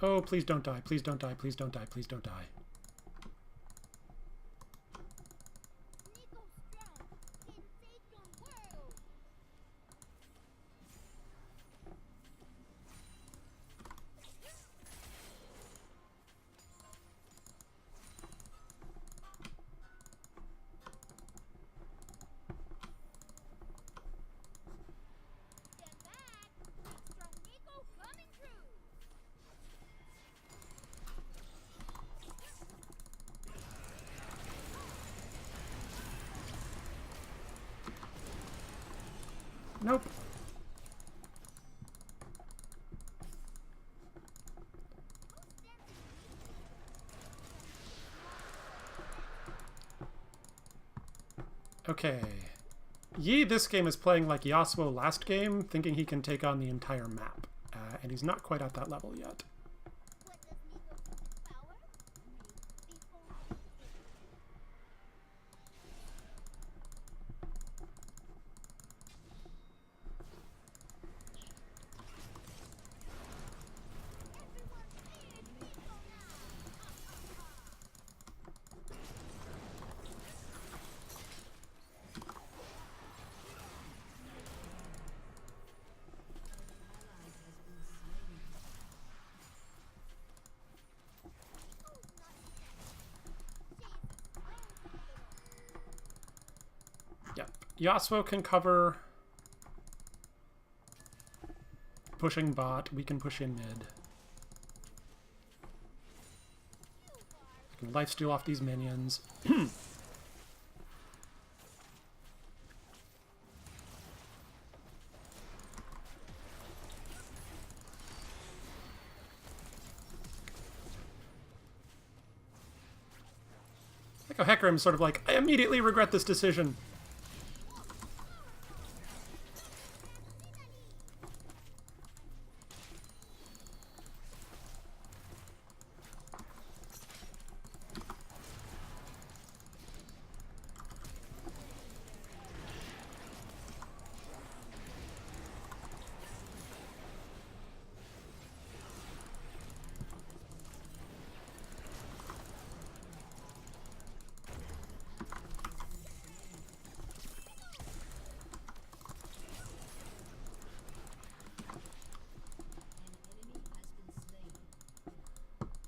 Oh, please don't die. Please don't die. Please don't die. Please don't die. Nope. Okay. Yi this game is playing like Yasuo last game, thinking he can take on the entire map. And he's not quite at that level yet. Yep. Yasuo can cover pushing bot. We can push in mid. We can lifesteal off these minions. Like how Hecarim's sort of like, I immediately regret this decision.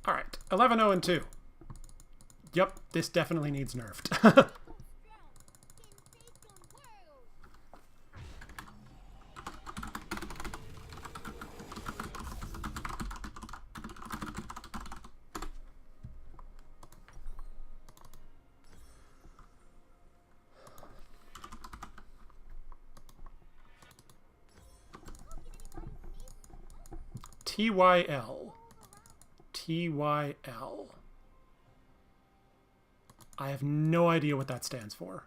Alright, 11-0 and 2. Yep, this definitely needs nerfed. TYL. TYL. I have no idea what that stands for.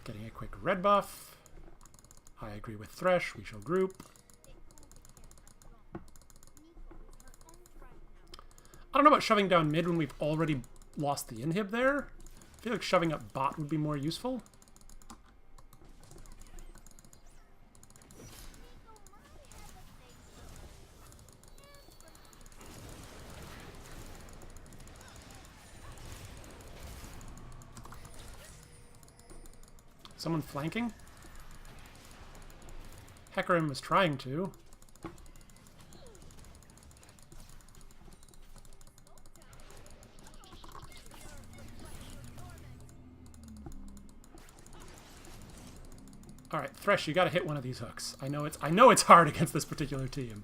Getting a quick red buff. I agree with Thresh. We shall group. don't know about shoving down mid when we've already lost the inhib there. I feel like shoving up bot would be more useful. Someone flanking? Hecarim was trying to. All right, Thresh, you got to hit one of these hooks. I know it's hard against this particular team.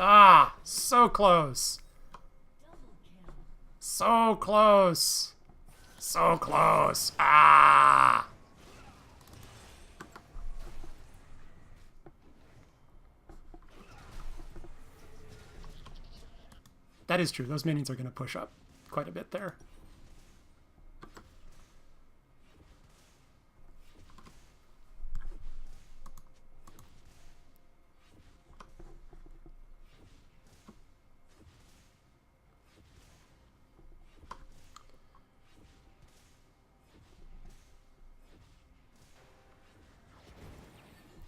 Ah, so close. So close. So close. Ah. That is true. Those minions are going to push up quite a bit there.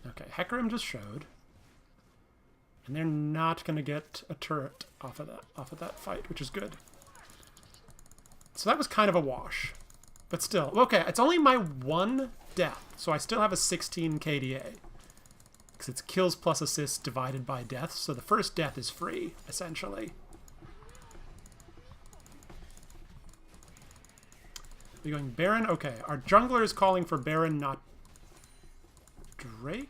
Okay, Hecarim just showed. And they're not going to get a turret off of that fight, which is good. So that was kind of a wash. But still, okay, it's only my one death, so I still have a 16 KDA. Because it's kills plus assists divided by deaths, so the first death is free, essentially. Are you going Baron? Okay, our jungler is calling for Baron, not Drake?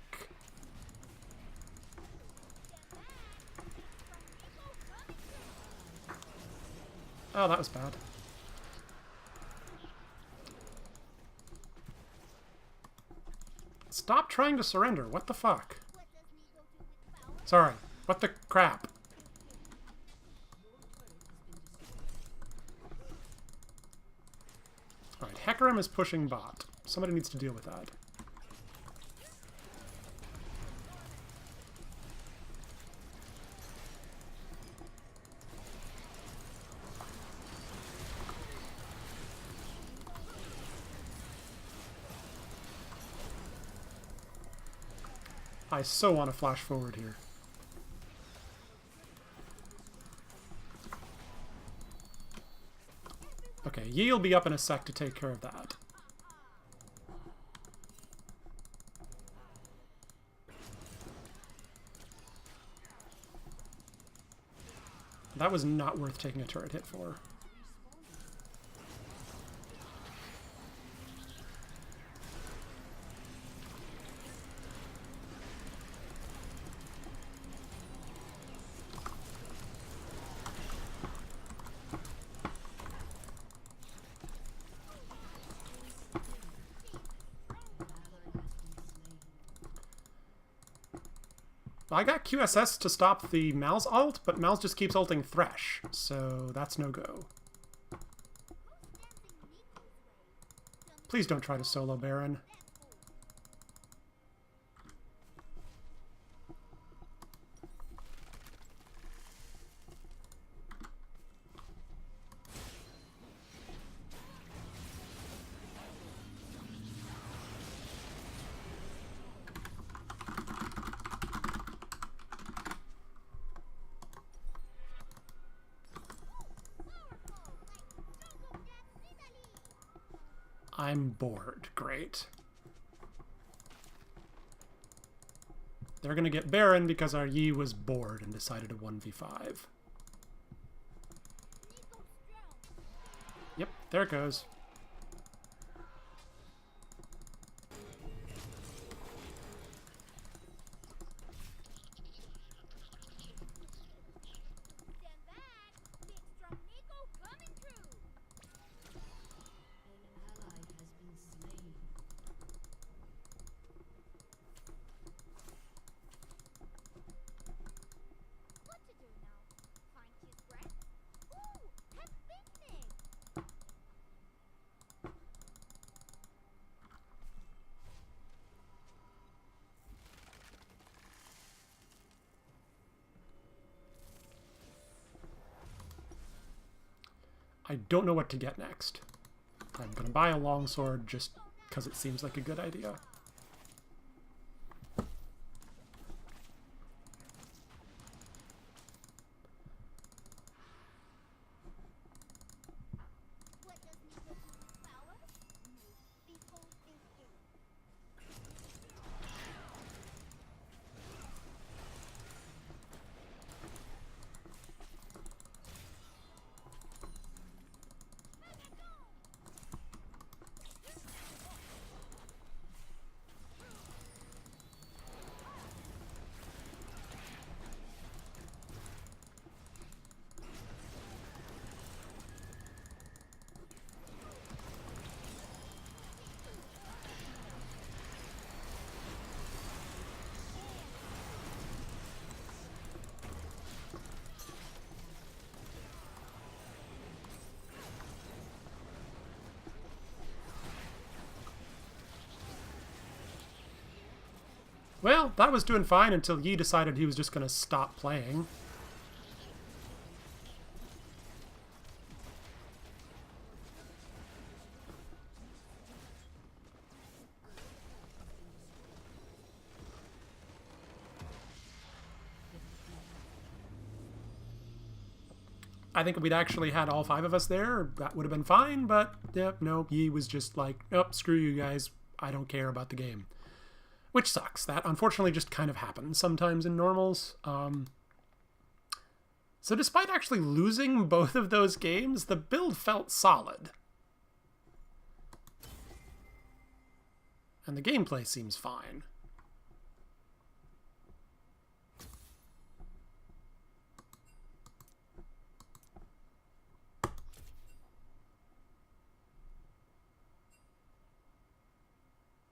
Oh, that was bad. Stop trying to surrender. What the fuck? Sorry. What the crap? Alright, Hecarim is pushing bot. Somebody needs to deal with that. I so want to flash forward here. Okay, Yi will be up in a sec to take care of that. That was not worth taking a turret hit for. I got QSS to stop the Mal's ult, but Mal's just keeps ulting Thresh, so that's no go. Please don't try to solo Baron. I'm bored. Great. They're going to get Baron because our Yi was bored and decided to 1v5. Yep, there it goes. I don't know what to get next. I'm going to buy a longsword just because it seems like a good idea. Well, that was doing fine until Yi decided he was just going to stop playing. I think if we'd actually had all 5 of us there, that would have been fine, but yeah, no, Yi was just like, oh, screw you guys, I don't care about the game. Which sucks. That unfortunately just kind of happens sometimes in normals. So despite actually losing both of those games, the build felt solid. And the gameplay seems fine.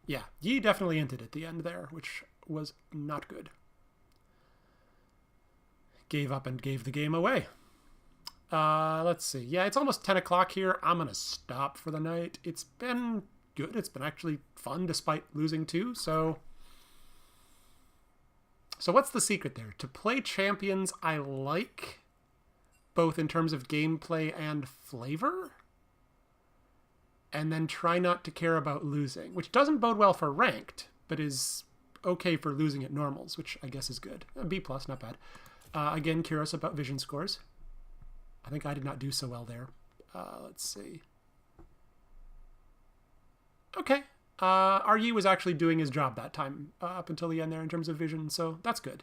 Yeah, Yi definitely ended at the end there, which was not good. Gave up and gave the game away. Let's see. Yeah, it's almost 10 o'clock here. I'm going to stop for the night. It's been good. It's been actually fun despite losing 2, so... So what's the secret there? To play champions I like, both in terms of gameplay and flavor, and then try not to care about losing, which doesn't bode well for ranked, but is okay for losing at normals, which I guess is good. B+, not bad. Again, curious about vision scores. I think I did not do so well there. Let's see. Okay. RE was actually doing his job that time up until the end there in terms of vision, so that's good.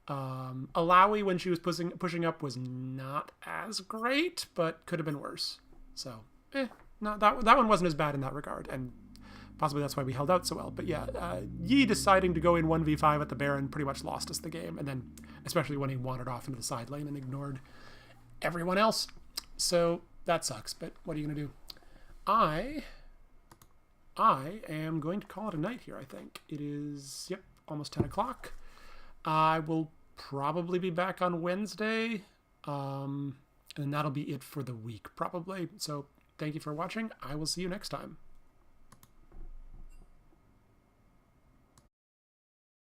Alawi, when she was pushing up, was not as great, but could have been worse. So, no, that one wasn't as bad in that regard, and possibly that's why we held out so well. But yeah, Yi deciding to go in 1v5 at the Baron pretty much lost us the game, and then especially when he wandered off into the side lane and ignored everyone else. So that sucks, but what are you going to do? I am going to call it a night here, I think. It is, yep, almost 10 o'clock. I will probably be back on Wednesday, and that'll be it for the week, probably. So thank you for watching. I will see you next time.